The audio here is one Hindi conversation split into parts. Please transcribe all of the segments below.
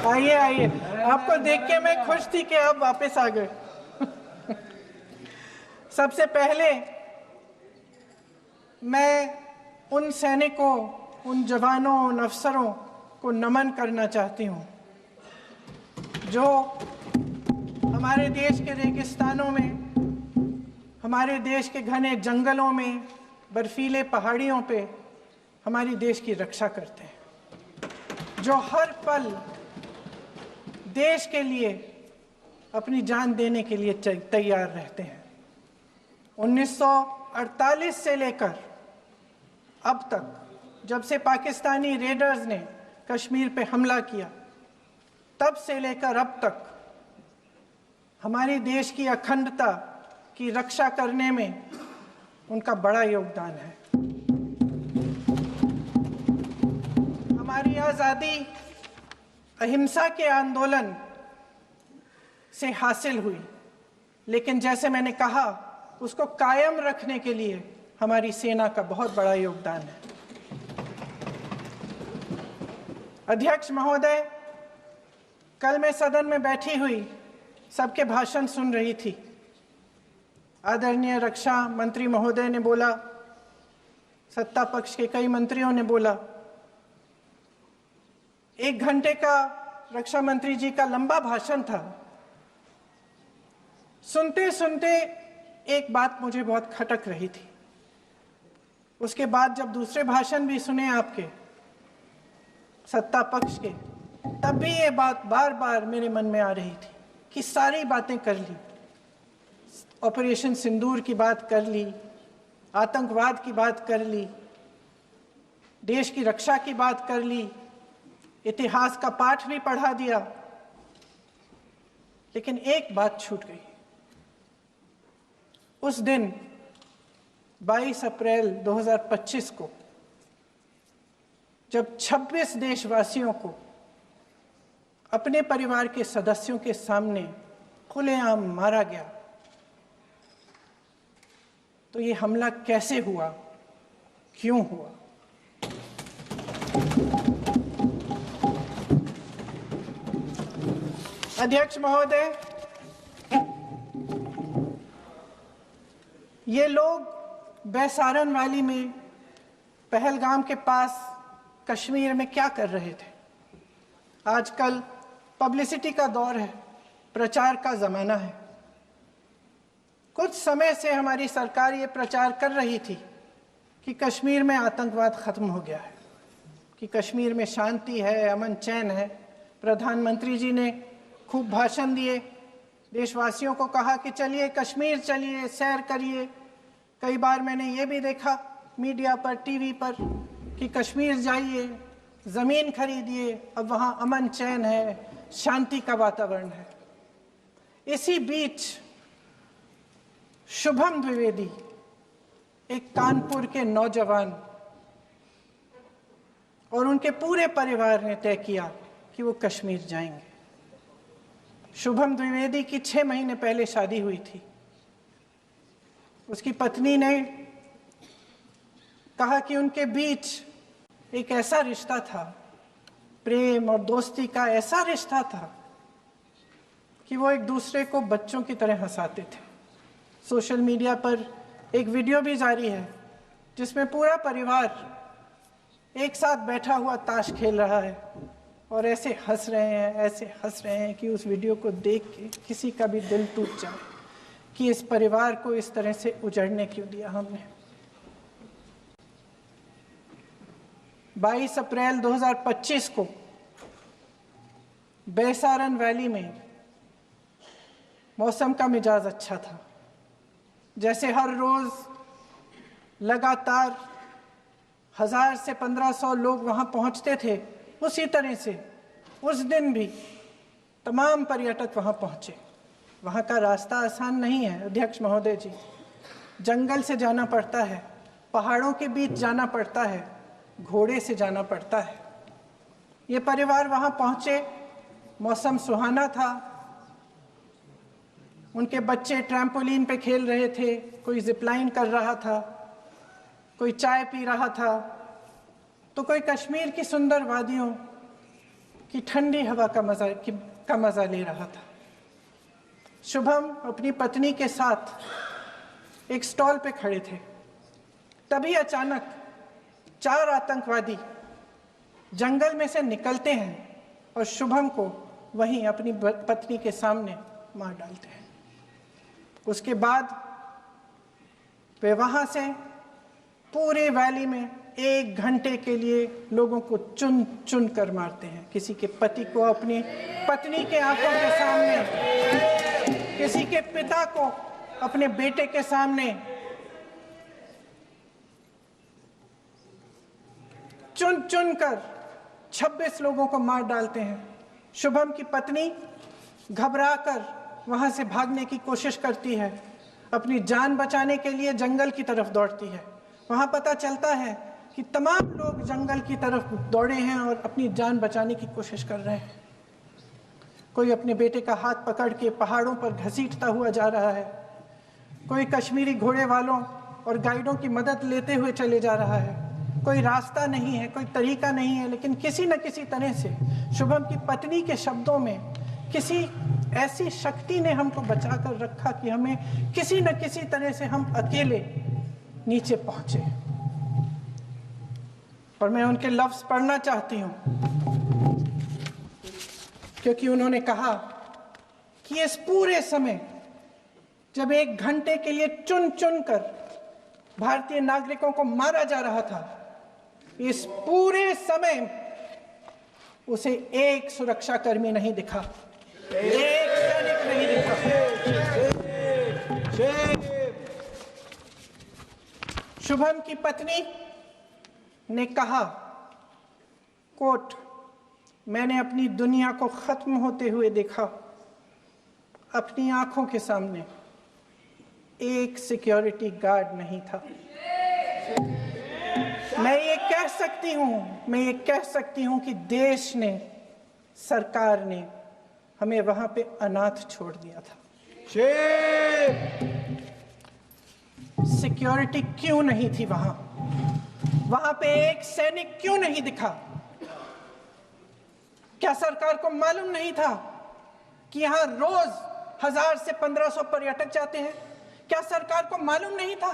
आइए आइए, आपको देख के मैं खुश थी कि आप वापस आ गए। सबसे पहले मैं उन सैनिकों, उन जवानों, उन अफसरों को नमन करना चाहती हूँ जो हमारे देश के रेगिस्तानों में, हमारे देश के घने जंगलों में, बर्फीले पहाड़ियों पे हमारी देश की रक्षा करते हैं, जो हर पल देश के लिए अपनी जान देने के लिए तैयार रहते हैं। 1948 से लेकर अब तक, जब से पाकिस्तानी रेडर्स ने कश्मीर पे हमला किया, तब से लेकर अब तक हमारे देश की अखंडता की रक्षा करने में उनका बड़ा योगदान है। हमारी आज़ादी अहिंसा के आंदोलन से हासिल हुई, लेकिन जैसे मैंने कहा, उसको कायम रखने के लिए हमारी सेना का बहुत बड़ा योगदान है। अध्यक्ष महोदय, कल मैं सदन में बैठी हुई सबके भाषण सुन रही थी। आदरणीय रक्षा मंत्री महोदय ने बोला, सत्ता पक्ष के कई मंत्रियों ने बोला। 1 घंटे का रक्षा मंत्री जी का लंबा भाषण था। सुनते सुनते एक बात मुझे बहुत खटक रही थी। उसके बाद जब दूसरे भाषण भी सुने आपके सत्ता पक्ष के, तब भी ये बात बार बार मेरे मन में आ रही थी कि सारी बातें कर ली, ऑपरेशन सिंदूर की बात कर ली, आतंकवाद की बात कर ली, देश की रक्षा की बात कर ली, इतिहास का पाठ भी पढ़ा दिया, लेकिन एक बात छूट गई। उस दिन 22 अप्रैल 2025 को जब 26 देशवासियों को अपने परिवार के सदस्यों के सामने खुलेआम मारा गया, तो ये हमला कैसे हुआ, क्यों हुआ? अध्यक्ष महोदय, ये लोग बैसारन वैली में, पहलगाम के पास कश्मीर में क्या कर रहे थे? आजकल पब्लिसिटी का दौर है, प्रचार का ज़माना है। कुछ समय से हमारी सरकार ये प्रचार कर रही थी कि कश्मीर में आतंकवाद ख़त्म हो गया है, कि कश्मीर में शांति है, अमन चैन है। प्रधानमंत्री जी ने खूब भाषण दिए, देशवासियों को कहा कि चलिए कश्मीर चलिए, सैर करिए। कई बार मैंने ये भी देखा मीडिया पर, टीवी पर, कि कश्मीर जाइए, ज़मीन खरीदिए, अब वहाँ अमन चैन है, शांति का वातावरण है। इसी बीच शुभम द्विवेदी, एक कानपुर के नौजवान, और उनके पूरे परिवार ने तय किया कि वो कश्मीर जाएंगे। शुभम द्विवेदी की 6 महीने पहले शादी हुई थी। उसकी पत्नी ने कहा कि उनके बीच एक ऐसा रिश्ता था, प्रेम और दोस्ती का ऐसा रिश्ता था कि वो एक दूसरे को बच्चों की तरह हंसाते थे। सोशल मीडिया पर एक वीडियो भी जारी है जिसमें पूरा परिवार एक साथ बैठा हुआ ताश खेल रहा है और ऐसे हंस रहे हैं, ऐसे हंस रहे हैं कि उस वीडियो को देख के किसी का भी दिल टूट जाए कि इस परिवार को इस तरह से उजड़ने क्यों दिया हमने। 22 अप्रैल 2025 को बैसारन वैली में मौसम का मिजाज अच्छा था। जैसे हर रोज लगातार 1000 से 1500 लोग वहां पहुंचते थे, उसी तरह से उस दिन भी तमाम पर्यटक वहां पहुंचे। वहां का रास्ता आसान नहीं है अध्यक्ष महोदय जी, जंगल से जाना पड़ता है, पहाड़ों के बीच जाना पड़ता है, घोड़े से जाना पड़ता है। ये परिवार वहां पहुंचे, मौसम सुहाना था, उनके बच्चे ट्रैम्पोलिन पे खेल रहे थे, कोई जिपलाइन कर रहा था, कोई चाय पी रहा था, तो कोई कश्मीर की सुंदर वादियों कि ठंडी हवा का मजा ले रहा था। शुभम अपनी पत्नी के साथ एक स्टॉल पे खड़े थे। तभी अचानक 4 आतंकवादी जंगल में से निकलते हैं और शुभम को वहीं अपनी पत्नी के सामने मार डालते हैं। उसके बाद वे वहां से पूरे वैली में 1 घंटे के लिए लोगों को चुन चुन कर मारते हैं। किसी के पति को अपनी पत्नी के आंखों के सामने, किसी के पिता को अपने बेटे के सामने, चुन चुन कर 26 लोगों को मार डालते हैं। शुभम की पत्नी घबराकर वहां से भागने की कोशिश करती है, अपनी जान बचाने के लिए जंगल की तरफ दौड़ती है। वहां पता चलता है कि तमाम लोग जंगल की तरफ दौड़े हैं और अपनी जान बचाने की कोशिश कर रहे हैं। कोई अपने बेटे का हाथ पकड़ के पहाड़ों पर घसीटता हुआ जा रहा है, कोई कश्मीरी घोड़े वालों और गाइडों की मदद लेते हुए चले जा रहा है। कोई रास्ता नहीं है, कोई तरीका नहीं है, लेकिन किसी न किसी तरह से शुभम की पत्नी के शब्दों में किसी ऐसी शक्ति ने हमको बचा कर रखा कि हमें किसी न किसी तरह से हम अकेले नीचे पहुंचे। और मैं उनके लफ्ज पढ़ना चाहती हूं, क्योंकि उन्होंने कहा कि इस पूरे समय जब 1 घंटे के लिए चुन चुन कर भारतीय नागरिकों को मारा जा रहा था, इस पूरे समय उसे एक सुरक्षाकर्मी नहीं दिखा, एक सैनिक नहीं दिखा। शुभम की पत्नी ने कहा, कोट, मैंने अपनी दुनिया को खत्म होते हुए देखा। अपनी आंखों के सामने एक सिक्योरिटी गार्ड नहीं था। मैं ये कह सकती हूं कि देश ने, सरकार ने हमें वहां पे अनाथ छोड़ दिया था। सिक्योरिटी क्यों नहीं थी वहां पे एक सैनिक क्यों नहीं दिखा? क्या सरकार को मालूम नहीं था कि यहां रोज 1000 से 1500 पर्यटक जाते हैं? क्या सरकार को मालूम नहीं था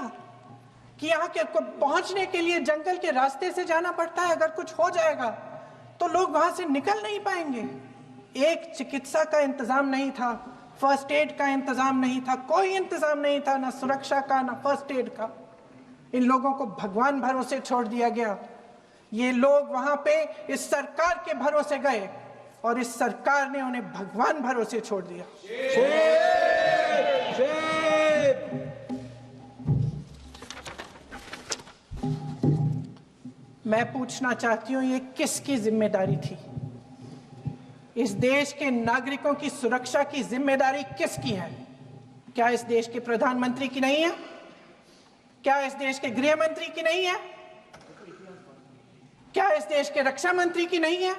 कि यहाँ के पहुंचने के लिए जंगल के रास्ते से जाना पड़ता है? अगर कुछ हो जाएगा तो लोग वहां से निकल नहीं पाएंगे। एक चिकित्सा का इंतजाम नहीं था, फर्स्ट एड का इंतजाम नहीं था, कोई इंतजाम नहीं था, ना सुरक्षा का ना फर्स्ट एड का। इन लोगों को भगवान भरोसे छोड़ दिया गया। ये लोग वहां पे इस सरकार के भरोसे गए और इस सरकार ने उन्हें भगवान भरोसे छोड़ दिया। मैं पूछना चाहती हूं, ये किसकी जिम्मेदारी थी? इस देश के नागरिकों की सुरक्षा की जिम्मेदारी किसकी है? क्या इस देश के प्रधानमंत्री की नहीं है? क्या इस देश के गृह मंत्री की नहीं है? क्या इस देश के रक्षा मंत्री की नहीं है?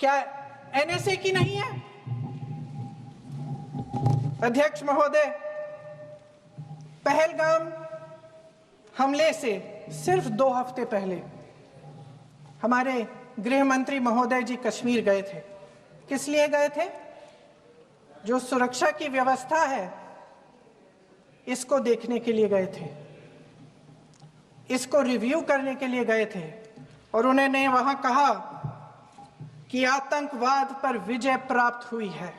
क्या एनएसए की नहीं है? अध्यक्ष महोदय, पहलगाम हमले से सिर्फ 2 हफ्ते पहले हमारे गृह मंत्री महोदय जी कश्मीर गए थे। किस लिए गए थे? जो सुरक्षा की व्यवस्था है इसको देखने के लिए गए थे, इसको रिव्यू करने के लिए गए थे। और उन्होंने वहां कहा कि आतंकवाद पर विजय प्राप्त हुई है।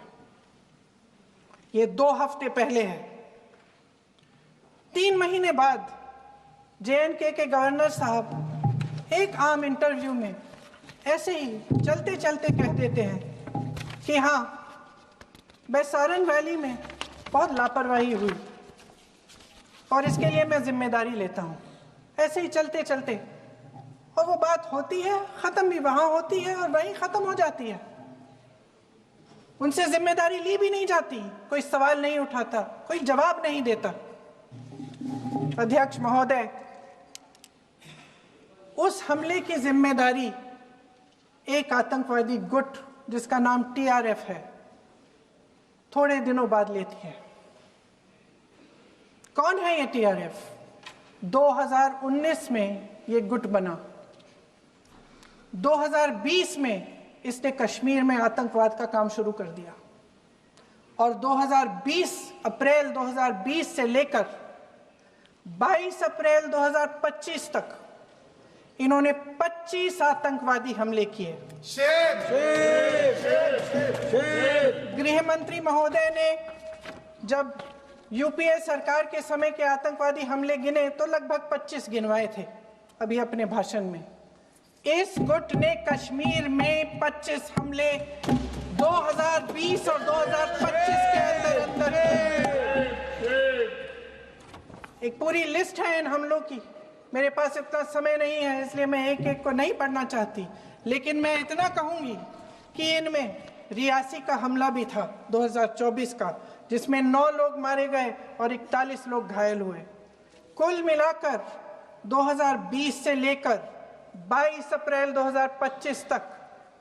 ये 2 हफ्ते पहले है। 3 महीने बाद JNK के गवर्नर साहब एक आम इंटरव्यू में ऐसे ही चलते चलते कह देते हैं कि हाँ, बैसारन वैली में बहुत लापरवाही हुई और इसके लिए मैं जिम्मेदारी लेता हूँ। ऐसे ही चलते चलते, और वो बात होती है, खत्म भी वहां होती है और वहीं खत्म हो जाती है। उनसे जिम्मेदारी ली भी नहीं जाती, कोई सवाल नहीं उठाता, कोई जवाब नहीं देता। अध्यक्ष महोदय, उस हमले की जिम्मेदारी एक आतंकवादी गुट जिसका नाम TRF है थोड़े दिनों बाद लेती है। कौन है ये TRF? 2019 में ये गुट बना, 2020 में इसने कश्मीर में आतंकवाद का काम शुरू कर दिया। और 2020 अप्रैल 2020 से लेकर 22 अप्रैल 2025 तक इन्होंने 25 आतंकवादी हमले किए। गृह मंत्री महोदय ने जब यूपीए सरकार के समय के आतंकवादी हमले गिने तो लगभग 25 गिनवाए थे अभी अपने भाषण में। इस गुट ने कश्मीर में 25 हमले 2020 और 2025 के अंदर एक पूरी लिस्ट है इन हमलों की। मेरे पास इतना समय नहीं है इसलिए मैं एक एक को नहीं पढ़ना चाहती, लेकिन मैं इतना कहूंगी कि इनमें रियासी का हमला भी था 2024 का, जिसमें 9 लोग मारे गए और 41 लोग घायल हुए। कुल मिलाकर 2020 से लेकर 22 अप्रैल 2025 तक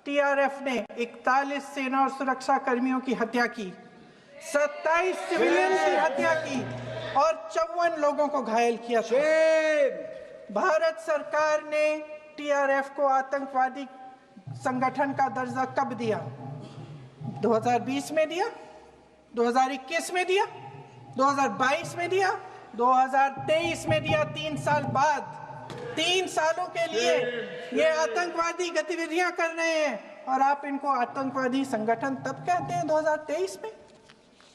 टीआरएफ ने 41 सेना और सुरक्षा कर्मियों की हत्या की, 27 सिविलियन की हत्या की और 54 लोगों को घायल किया था। भारत सरकार ने टीआरएफ को आतंकवादी संगठन का दर्जा कब दिया? 2020 में दिया, 2021 में दिया, 2022 में दिया, 2023 में दिया। 3 साल बाद, 3 सालों के लिए ये आतंकवादी गतिविधियां कर रहे हैं और आप इनको आतंकवादी संगठन तब कहते हैं 2023 में।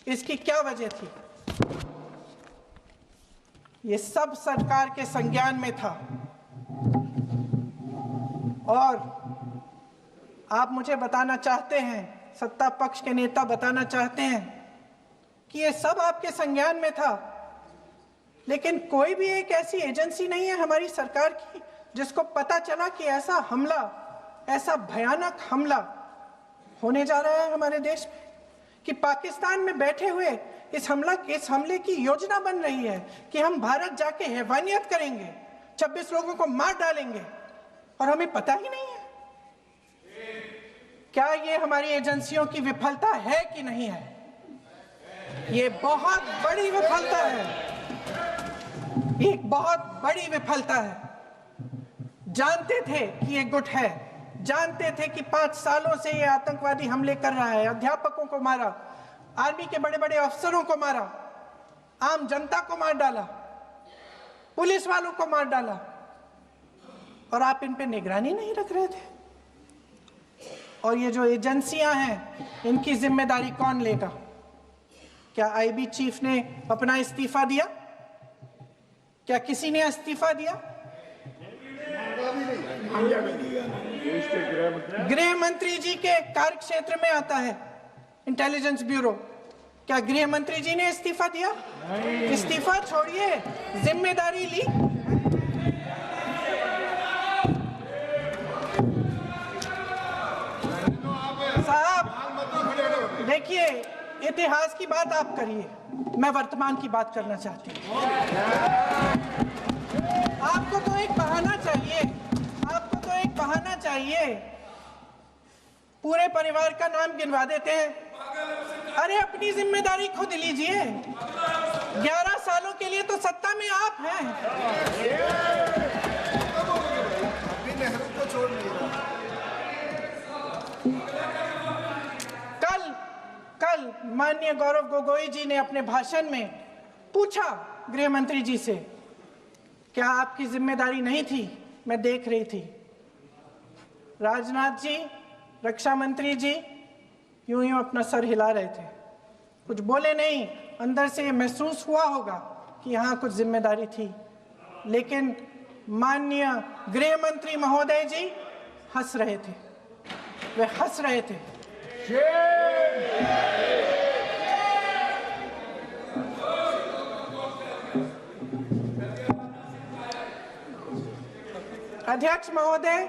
इसकी क्या वजह थी? ये सब सरकार के संज्ञान में था। और आप मुझे बताना चाहते हैं, सत्ता पक्ष के नेता बताना चाहते हैं कि ये सब आपके संज्ञान में था, लेकिन कोई भी एक ऐसी एजेंसी नहीं है हमारी सरकार की जिसको पता चला कि ऐसा हमला, ऐसा भयानक हमला होने जा रहा है हमारे देश में, कि पाकिस्तान में बैठे हुए इस हमले की योजना बन रही है कि हम भारत जाके हैवानियत करेंगे, 26 लोगों को मार डालेंगे और हमें पता ही नहीं है। क्या ये हमारी एजेंसियों की विफलता है कि नहीं है? ये बहुत बड़ी विफलता है, एक बहुत बड़ी विफलता है। जानते थे कि ये गुट है, जानते थे कि 5 सालों से ये आतंकवादी हमले कर रहा है, अध्यापकों को मारा, आर्मी के बड़े बड़े अफसरों को मारा, आम जनता को मार डाला, पुलिस वालों को मार डाला, और आप इन पे निगरानी नहीं रख रहे थे। और ये जो एजेंसियां हैं, इनकी जिम्मेदारी कौन लेगा? क्या आईबी चीफ ने अपना इस्तीफा दिया? क्या किसी ने इस्तीफा दिया? गृह मंत्री जी के कार्य क्षेत्र में आता है इंटेलिजेंस ब्यूरो। क्या गृह मंत्री जी ने इस्तीफा दिया? इस्तीफा छोड़िए, जिम्मेदारी ली। साहब देखिए, इतिहास की बात आप करिए, मैं वर्तमान की बात करना चाहती हूँ। आपको तो एक बहाना चाहिए, आपको तो एक बहाना चाहिए। पूरे परिवार का नाम गिनवा देते हैं। अरे अपनी जिम्मेदारी खुद लीजिए। 11 सालों के लिए तो सत्ता में आप हैं। कल माननीय गौरव गोगोई जी ने अपने भाषण में पूछा गृह मंत्री जी से, क्या आपकी जिम्मेदारी नहीं थी? मैं देख रही थी। राजनाथ जी, रक्षा मंत्री जी यूं यूं अपना सर हिला रहे थे, कुछ बोले नहीं। अंदर से ये महसूस हुआ होगा कि यहाँ कुछ जिम्मेदारी थी, लेकिन माननीय गृह मंत्री महोदय जी हंस रहे थे, वे हंस रहे थे। अध्यक्ष महोदय,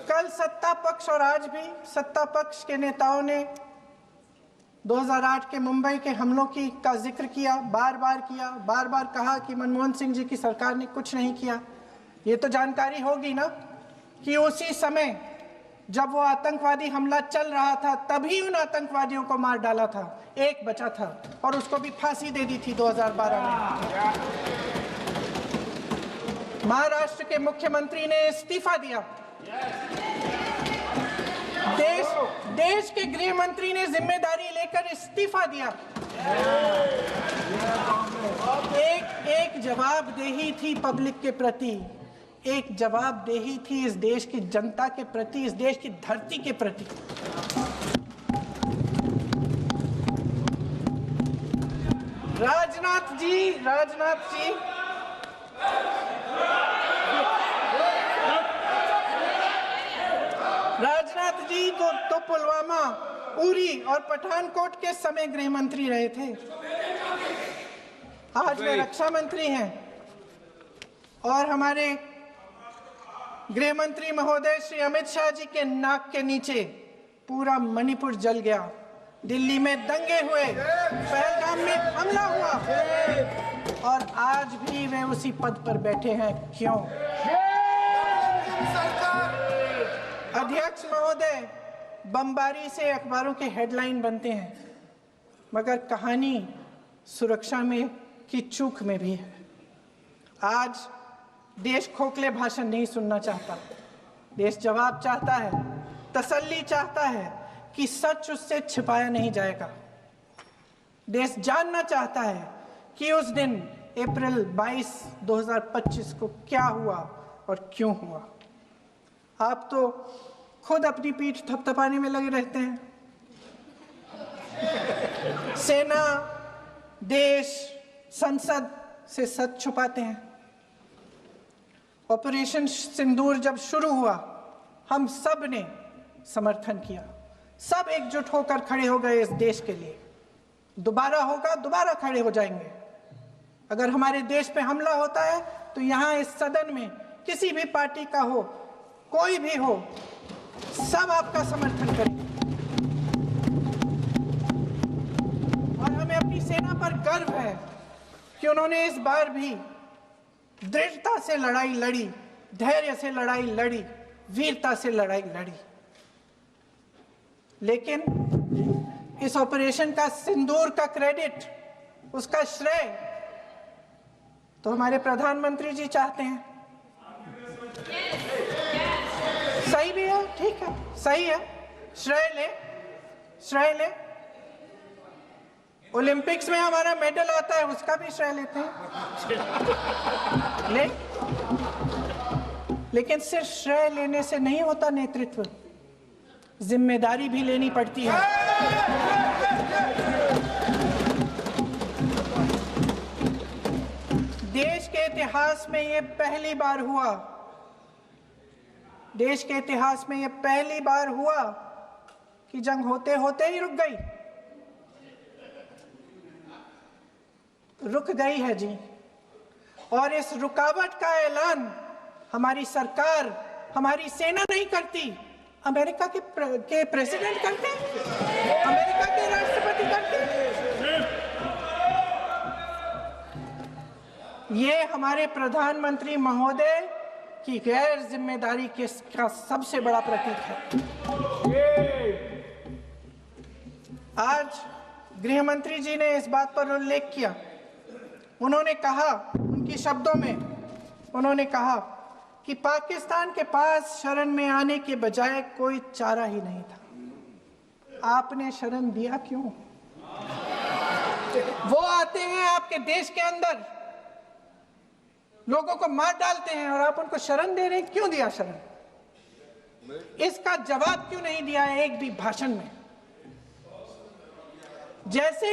कल सत्ता पक्ष और आज भी सत्ता पक्ष के नेताओं ने 2008 के मुंबई के हमलों का जिक्र किया, बार बार कहा कि मनमोहन सिंह जी की सरकार ने कुछ नहीं किया। ये तो जानकारी होगी ना कि उसी समय जब वो आतंकवादी हमला चल रहा था तभी उन आतंकवादियों को मार डाला था, एक बचा था और उसको भी फांसी दे दी थी 2012 में। महाराष्ट्र के मुख्यमंत्री ने इस्तीफा दिया। देश के गृह मंत्री ने जिम्मेदारी लेकर इस्तीफा दिया। एक जवाबदेही थी पब्लिक के प्रति, एक जवाबदेही थी इस देश की जनता के प्रति, इस देश की धरती के प्रति। राजनाथ जी तो पुलवामा, उरी और पठानकोट के समय गृह मंत्री रहे थे। आज वे रक्षा मंत्री हैं और हमारे गृह मंत्री महोदय श्री अमित शाह जी के नाक के नीचे पूरा मणिपुर जल गया, दिल्ली में दंगे हुए, पहलगाम में हमला हुआ और आज भी वे उसी पद पर बैठे हैं। क्यों? अध्यक्ष महोदय, बमबारी से अखबारों के हेडलाइन बनते हैं, मगर कहानी सुरक्षा में की चूक में भी है। आज देश खोखले भाषण नहीं सुनना चाहता, देश जवाब चाहता है, तसल्ली चाहता है कि सच उससे छिपाया नहीं जाएगा। देश जानना चाहता है कि उस दिन अप्रैल 22, 2025 को क्या हुआ और क्यों हुआ। आप तो खुद अपनी पीठ थपथपाने में लगे रहते हैं। सेना, देश, संसद से सच छुपाते हैं। ऑपरेशन सिंदूर जब शुरू हुआ, हम सब ने समर्थन किया, सब एकजुट होकर खड़े हो गए इस देश के लिए। दोबारा होगा, दोबारा खड़े हो जाएंगे। अगर हमारे देश पे हमला होता है तो यहाँ इस सदन में किसी भी पार्टी का हो, कोई भी हो, सब आपका समर्थन करेंगे। और हमें अपनी सेना पर गर्व है कि उन्होंने इस बार भी दृढ़ता से लड़ाई लड़ी, धैर्य से लड़ाई लड़ी, वीरता से लड़ाई लड़ी। लेकिन इस ऑपरेशन का सिंदूर का क्रेडिट, उसका श्रेय तो हमारे प्रधानमंत्री जी चाहते हैं। सही भी है, ठीक है, सही है, श्रेय ले। ओलंपिक्स में हमारा मेडल आता है, उसका भी श्रेय लेते हैं, लेकिन सिर्फ श्रेय लेने से नहीं होता नेतृत्व, जिम्मेदारी भी लेनी पड़ती है। देश के इतिहास में ये पहली बार हुआ, देश के इतिहास में ये पहली बार हुआ कि जंग होते होते ही रुक गई है जी। और इस रुकावट का ऐलान हमारी सरकार, हमारी सेना नहीं करती, अमेरिका के प्रेसिडेंट करते हैं, अमेरिका के राष्ट्रपति करते हैं। ये हमारे प्रधानमंत्री महोदय की गैर जिम्मेदारी का सबसे बड़ा प्रतीक है। आज गृह मंत्री जी ने इस बात पर उल्लेख किया। उन्होंने कहा, उनके शब्दों में उन्होंने कहा कि पाकिस्तान के पास शरण में आने के बजाय कोई चारा ही नहीं था। आपने शरण दिया क्यों? वो आते हैं आपके देश के अंदर, लोगों को मार डालते हैं और आप उनको शरण दे रहे हैं। क्यों दिया शरण? इसका जवाब क्यों नहीं दिया एक भी भाषण में? जैसे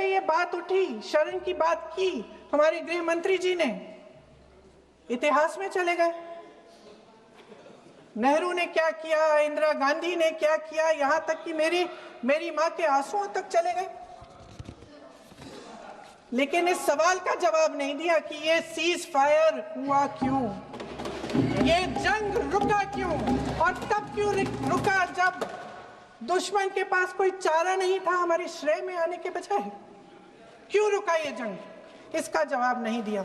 ये बात उठी, शरण की बात की, हमारे गृह मंत्री जी ने इतिहास में चले गए। नेहरू ने क्या किया, इंदिरा गांधी ने क्या किया, यहां तक कि मेरी मां के आंसुओं तक चले गए। लेकिन इस सवाल का जवाब नहीं दिया कि ये सीज फायर हुआ क्यों, ये जंग रुका क्यों, और तब क्यों रुका जब दुश्मन के पास कोई चारा नहीं था हमारे श्रेय में आने के बजाय। क्यों रुका ये जंग? इसका जवाब नहीं दिया।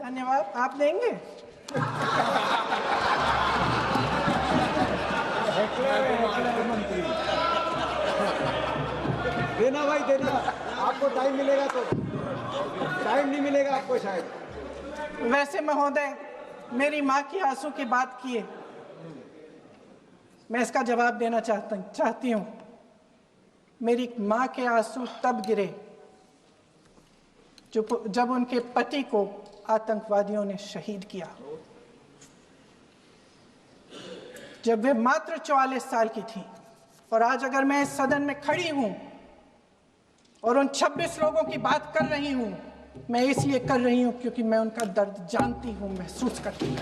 धन्यवाद। आप देंगे? देना भाई, देना। आपको टाइम मिलेगा तो, टाइम नहीं मिलेगा आपको शायद। वैसे महोदय, मेरी माँ की आंसू की बात किए, मैं इसका जवाब देना चाहती हूँ। मेरी माँ के आंसू तब गिरे जब उनके पति को आतंकवादियों ने शहीद किया, जब वे मात्र 44 साल की थी। और आज अगर मैं इस सदन में खड़ी हूं और उन 26 लोगों की बात कर रही हूं, मैं इसलिए कर रही हूं क्योंकि मैं उनका दर्द जानती हूं, महसूस करती हूं।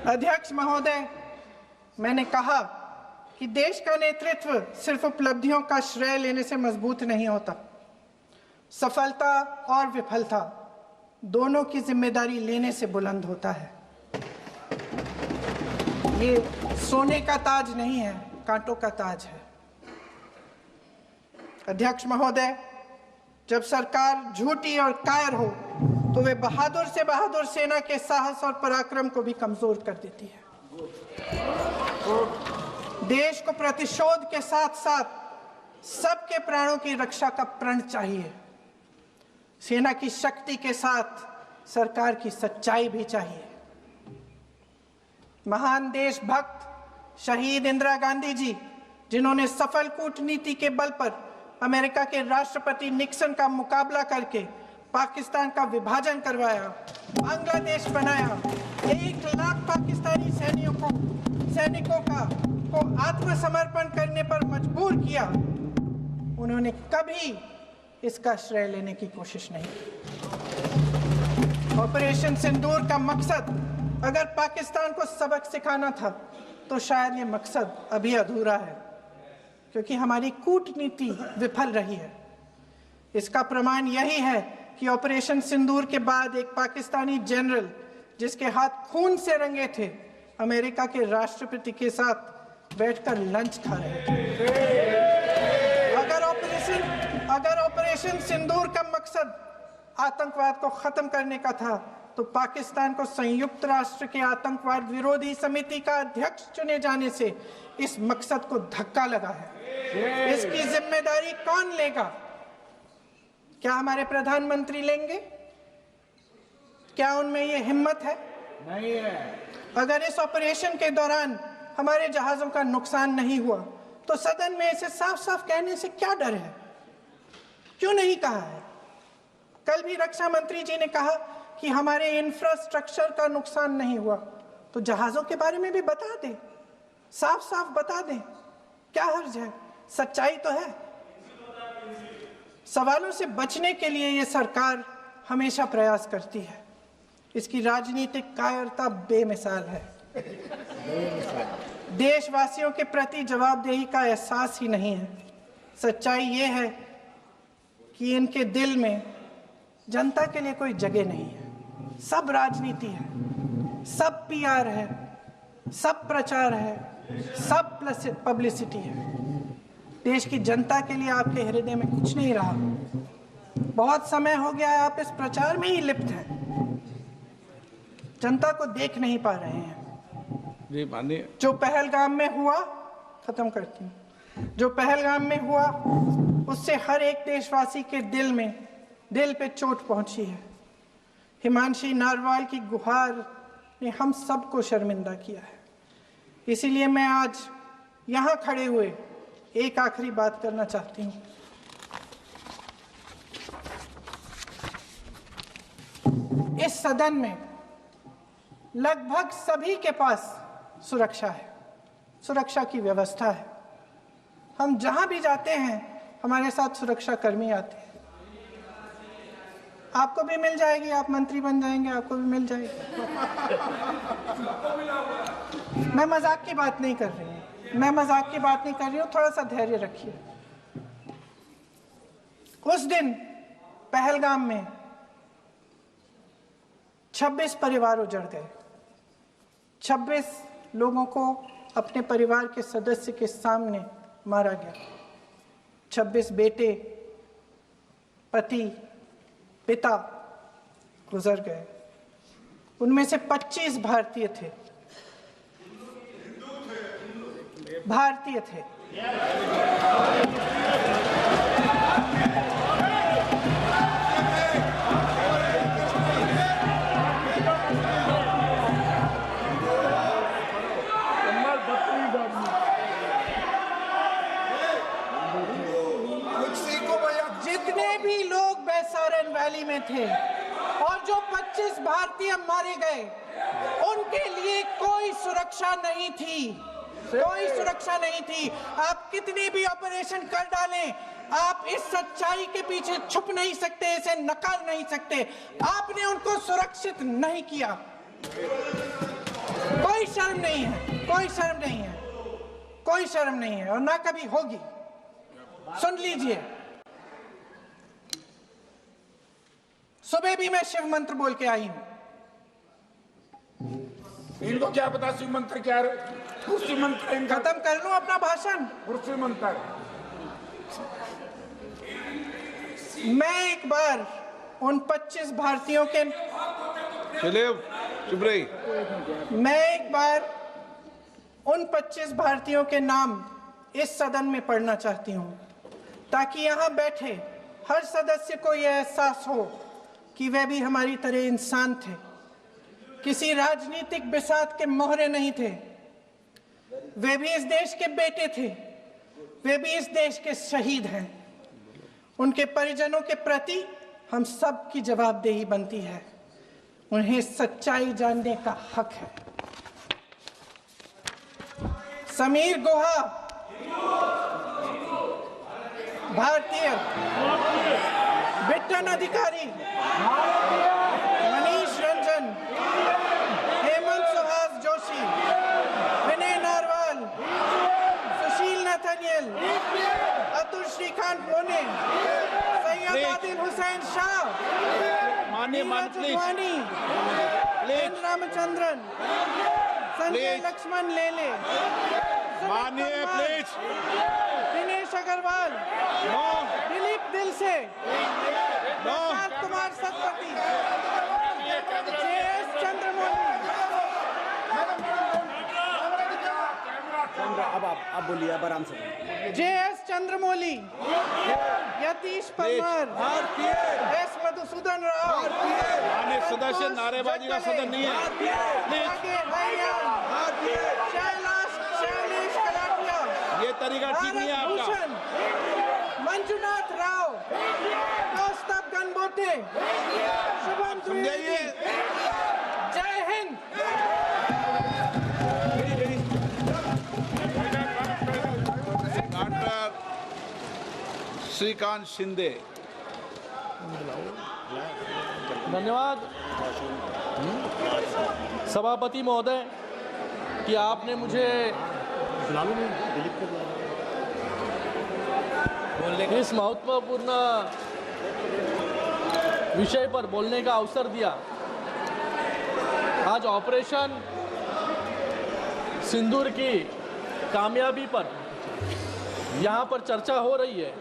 अध्यक्ष महोदय, मैंने कहा कि देश का नेतृत्व सिर्फ उपलब्धियों का श्रेय लेने से मजबूत नहीं होता। सफलता और विफलता दोनों की जिम्मेदारी लेने से बुलंद होता है। ये सोने का ताज नहीं है, कांटों का ताज है। अध्यक्ष महोदय, जब सरकार झूठी और कायर हो तो वे बहादुर से बहादुर सेना के साहस और पराक्रम को भी कमजोर कर देती है। देश को प्रतिशोध के साथ साथ सबके प्राणों की रक्षा का प्रण चाहिए। सेना की शक्ति के साथ सरकार की सच्चाई भी चाहिए। महान देशभक्त शहीद इंदिरा गांधी जी, जिन्होंने सफल कूटनीति के बल पर अमेरिका के राष्ट्रपति निक्सन का मुकाबला करके पाकिस्तान का विभाजन करवाया, बांग्लादेश बनाया, 1 लाख पाकिस्तानी सैनिकों को आत्मसमर्पण करने पर मजबूर किया, उन्होंने कभी इसका श्रेय लेने की कोशिश नहीं की। ऑपरेशन सिंदूर का मकसद अगर पाकिस्तान को सबक सिखाना था तो शायद ये मकसद अभी अधूरा है, क्योंकि हमारी कूटनीति विफल रही है। इसका प्रमाण यही है कि ऑपरेशन सिंदूर के बाद एक पाकिस्तानी जनरल, जिसके हाथ खून से रंगे थे, अमेरिका के राष्ट्रपति के साथ बैठकर लंच खा रहे थे। अगर ऑपरेशन सिंदूर का मकसद आतंकवाद को खत्म करने का था तो पाकिस्तान को संयुक्त राष्ट्र के आतंकवाद विरोधी समिति का अध्यक्ष चुने जाने से इस मकसद को धक्का लगा है। इसकी जिम्मेदारी कौन लेगा? क्या हमारे प्रधानमंत्री लेंगे? क्या उनमें ये हिम्मत है? नहीं है। अगर इस ऑपरेशन के दौरान हमारे जहाजों का नुकसान नहीं हुआ तो सदन में इसे साफ साफ कहने से क्या डर है? क्यों नहीं कहा है? कल भी रक्षा मंत्री जी ने कहा कि हमारे इंफ्रास्ट्रक्चर का नुकसान नहीं हुआ, तो जहाजों के बारे में भी बता दें, साफ साफ बता दें, क्या हर्ज है? सच्चाई तो है। सवालों से बचने के लिए ये सरकार हमेशा प्रयास करती है। इसकी राजनीतिक कायरता बेमिसाल है। देशवासियों के प्रति जवाबदेही का एहसास ही नहीं है। सच्चाई ये है कि इनके दिल में जनता के लिए कोई जगह नहीं है। सब राजनीति है, सब पीआर है, सब प्रचार है, सब पब्लिसिटी है। देश की जनता के लिए आपके हृदय में कुछ नहीं रहा। बहुत समय हो गया है आप इस प्रचार में ही लिप्त हैं, जनता को देख नहीं पा रहे हैं। जी मानिए। जो पहलगाम में हुआ, खत्म करती हूँ, जो पहलगाम में हुआ उससे हर एक देशवासी के दिल पे चोट पहुंची है। हिमांशी नारवाल की गुहार ने हम सबको शर्मिंदा किया है। इसीलिए मैं आज यहाँ खड़े हुए एक आखिरी बात करना चाहती हूँ। इस सदन में लगभग सभी के पास सुरक्षा है, सुरक्षा की व्यवस्था है। हम जहां भी जाते हैं हमारे साथ सुरक्षा कर्मी आते हैं। आपको भी मिल जाएगी, आप मंत्री बन जाएंगे, आपको भी मिल जाएगी। मैं मजाक की बात नहीं कर रही हूँ, थोड़ा सा धैर्य रखिए। उस दिन पहलगाम में 26 परिवार उजड़ गए। 26 लोगों को अपने परिवार के सदस्य के सामने मारा गया। 26 बेटे, पति, पिता गुजर गए। उनमें से 25 भारतीय थे। थे और जो 25 भारतीय मारे गए उनके लिए कोई सुरक्षा नहीं थी, कोई सुरक्षा नहीं थी। आप कितने भी ऑपरेशन कर डालें, आप इस सच्चाई के पीछे छुप नहीं सकते, इसे नकार नहीं सकते। आपने उनको सुरक्षित नहीं किया। कोई शर्म नहीं है, कोई शर्म नहीं है, कोई शर्म नहीं है और ना कभी होगी। सुन लीजिए, सुबह भी मैं शिव मंत्र बोल के आई हूं। इनको क्या पता शिव मंत्र क्या है? कुर्सी मंत्र इनका। खत्म कर लूं अपना भाषण? कुर्सी मंत्र। मैं एक बार उन 25 भारतीयों के चुप रही। मैं एक बार उन 25 भारतीयों के नाम इस सदन में पढ़ना चाहती हूं, ताकि यहां बैठे हर सदस्य को यह एहसास हो कि वे भी हमारी तरह इंसान थे, किसी राजनीतिक बिसात के मोहरे नहीं थे। वे भी इस देश के बेटे थे, वे भी इस देश के शहीद हैं। उनके परिजनों के प्रति हम सब की जवाबदेही बनती है। उन्हें सच्चाई जानने का हक है। समीर गुहा भारतीय, बिट्टन अधिकारी, मनीष रंजन, हेमंत सुहास जोशी, विनय नारवाल, सुशील नाथानियल, अतुल श्रीकांत मोने, सैयद आदिल हुसैन शाह, नीरज उद्वानी, एन रामचंद्रन, संजय लक्ष्मण लेले, मानिए प्लीज। दिनेश अग्रवाल, दिलीप दिल से, प्रकाश कुमार सतपति, JS चंद्रमौली। अब आप बोलिए, अब आराम से। JS चंद्रमौली, यतीश परमार, S मधुसूदन राव, माननीय सदस्य, नारेबाजी का सदन नहीं है। शैलेश कलाटिया, ये तरीका ठीक नहीं है आपका। भूषण, मंजुनाथ राव, कौस्तभ गणबोते, शुभम द्विवेदी। जय हिंद। डॉक्टर श्रीकांत शिंदे। धन्यवाद सभापति महोदय कि आपने मुझे इस महत्वपूर्ण विषय पर बोलने का अवसर दिया। आज ऑपरेशन सिंदूर की कामयाबी पर यहाँ पर चर्चा हो रही है।